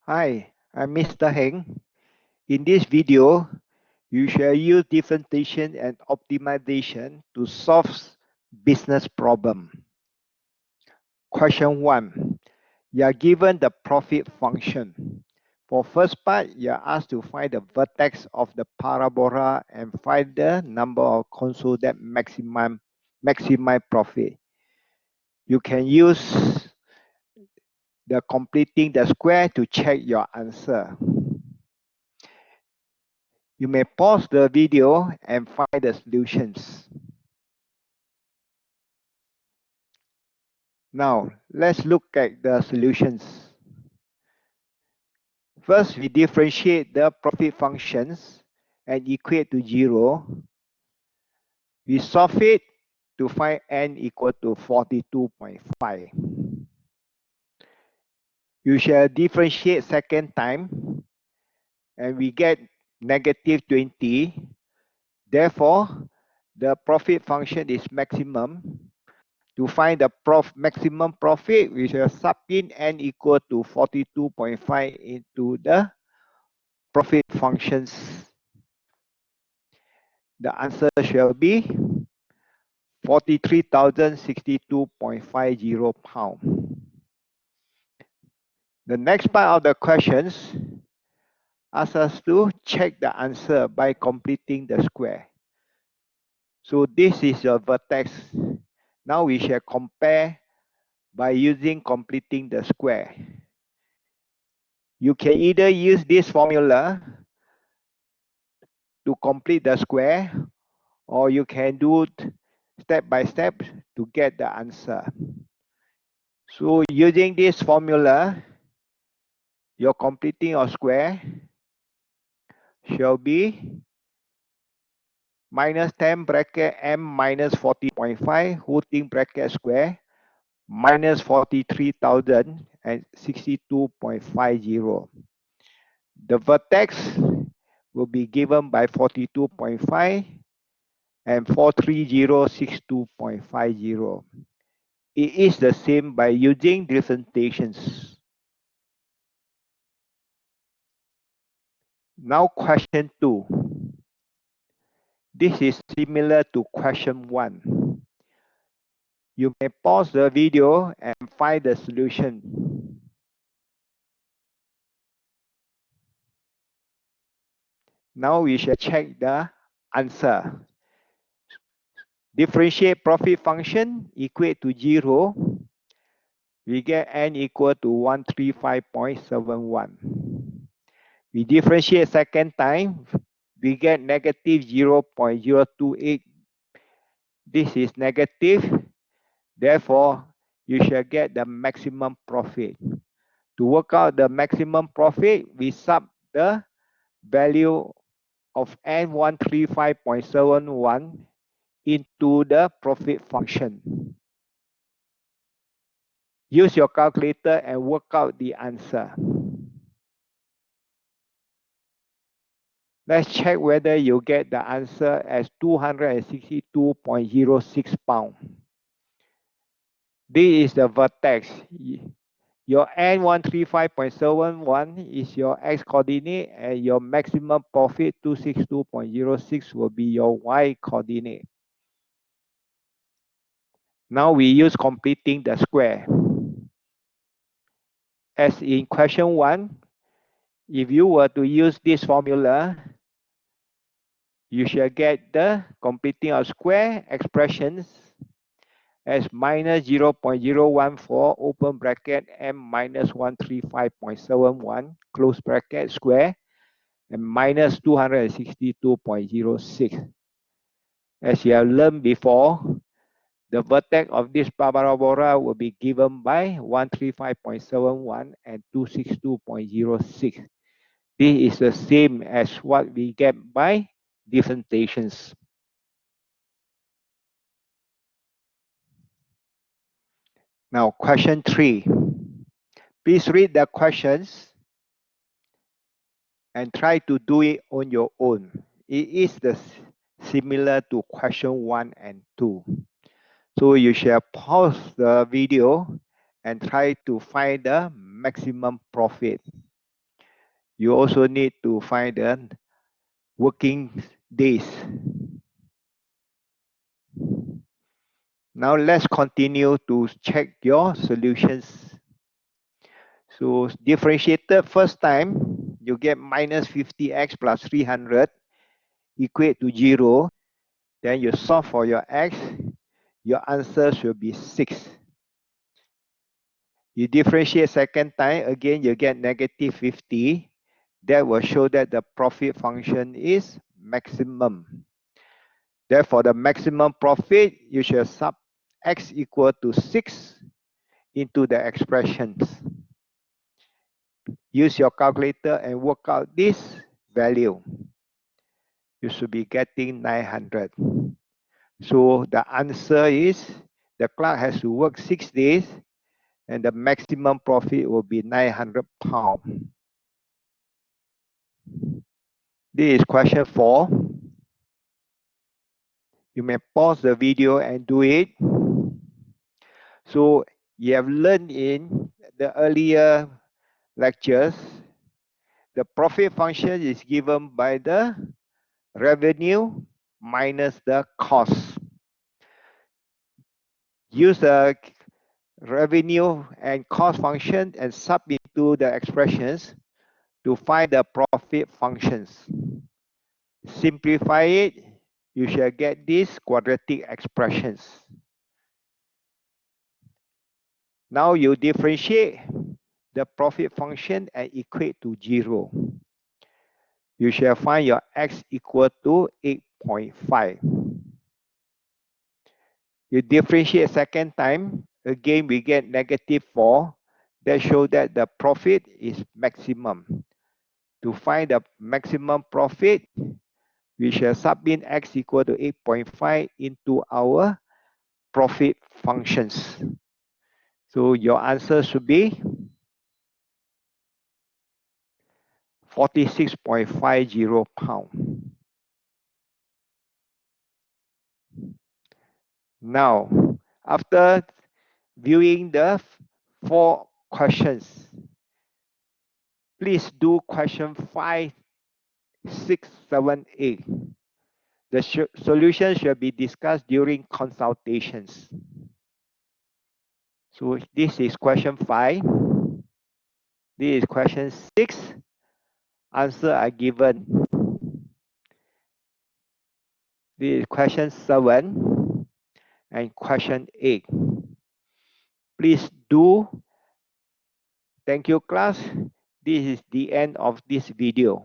Hi, I'm Mr. Heng. In this video, you shall use differentiation and optimization to solve business problem. Question 1. You are given the profit function. For first part, you are asked to find the vertex of the parabola and find the number of consoles that maximize profit. You can use the completing the square to check your answer. You may pause the video and find the solutions. Now, let's look at the solutions. First, we differentiate the profit functions and equate to 0. We solve it to find n equal to 42.5. You shall differentiate second time and we get negative 20. Therefore, the profit function is maximum. To find the maximum profit, we shall sub in n equal to 42.5 into the profit functions. The answer shall be 43,062.50 pounds. The next part of the questions asks us to check the answer by completing the square. So this is your vertex. Now we shall compare by using completing the square. You can either use this formula to complete the square, or you can do it step by step to get the answer. So using this formula, your completing of square shall be minus 10 bracket m minus 40.5 whole bracket square minus 43,062.50. The vertex will be given by 42.5 and 43062.50. It is the same by using differentiations. Now question 2. This is similar to question 1. You may pause the video and find the solution. Now we shall check the answer. Differentiate profit function equate to 0. We get n equal to 135.71. We differentiate second time. We get negative 0.028. This is negative. Therefore, you shall get the maximum profit. To work out the maximum profit, we sub the value of n135.71 into the profit function. Use your calculator and work out the answer. Let's check whether you get the answer as 262.06 pounds. This is the vertex. Your n135.71 is your x coordinate and your maximum profit 262.06 will be your y coordinate. Now we use completing the square. As in question 1, if you were to use this formula, you shall get the completing of square expressions as minus 0.014 open bracket m minus 135.71 close bracket square and minus 262.06. As you have learned before, the vertex of this parabola will be given by 135.71 and 262.06. This is the same as what we get by differentiations. Now, question 3. Please read the questions and try to do it on your own. It is similar to question 1 and 2. So you shall pause the video and try to find the maximum profit. You also need to find the working days. Now let's continue to check your solutions. So differentiated first time, you get minus 50x plus 300 equate to 0. Then you solve for your x, your answer should be 6. You differentiate second time, again you get negative 50. That will show that the profit function is maximum. Therefore, the maximum profit, you should sub x equal to 6 into the expressions. Use your calculator and work out this value. You should be getting 900. So the answer is the clerk has to work 6 days and the maximum profit will be 900 pounds. This is question 4. You may pause the video and do it. So you have learned in the earlier lectures, the profit function is given by the revenue minus the cost. Use the revenue and cost function and sub into the expressions to find the profit functions. Simplify it, you shall get these quadratic expressions. Now you differentiate the profit function and equate to 0. You shall find your x equal to 8.5. You differentiate second time, again we get negative 4. That shows that the profit is maximum. To find the maximum profit, we shall sub in x equal to 8.5 into our profit functions. So your answer should be 46.50 pounds. Now, after viewing the 4 questions, please do question 5, 6, 7, 8. The solution should be discussed during consultations. So this is question 5. This is question 6. Answer are given. This is question 7 and question 8. Please do. Thank you, class. This is the end of this video.